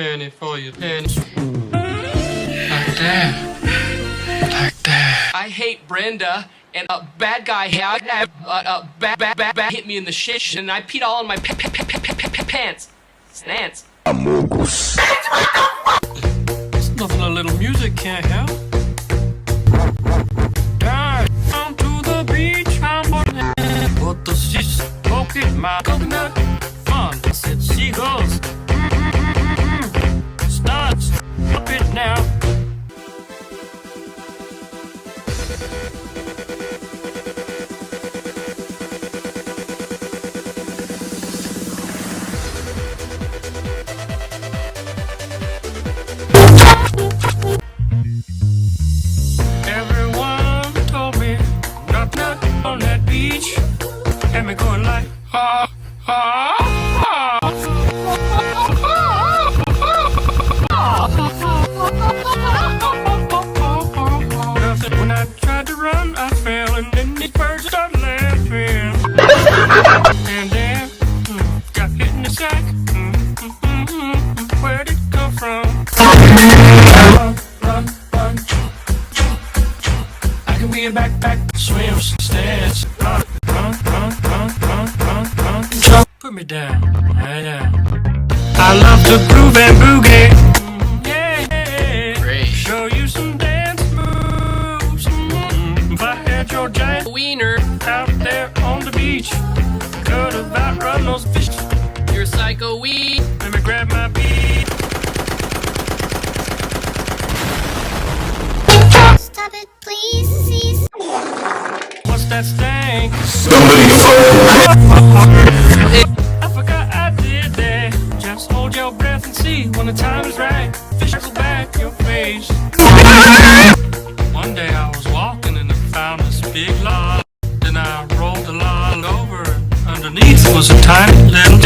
penny for your penny. Like that. Like that. I hate Brenda. And a bad guy hit me in the shit, and I peed all on my pants. Stance. Amogus. There's nothing a little music can't help. Down to the beach, I'm on it. Put the shit, poke it, my coconut. Fun, I said seagulls. Start, stop it now. Everyone told me not on that beach. Had me going like ha ha. When I tried to run, I fell, and then the birds started laughing. And then got hit in the sack. Where'd it come from? Run. I can be a backpack, swim, stance. Run. Put me down, yeah. I love to groove and boogie. Yeah. Great. Show you some dance moves. If I had your giant wiener out there on the beach, could about run those fish. You're psycho weed. Let me grab my beat. Stop it, please. What's that stank? Somebody I forgot I did that. Just hold your breath and see when the time is right. Fish will back your face. One day I was walking and I found this big log. Then I rolled the log over. Underneath was a tiny little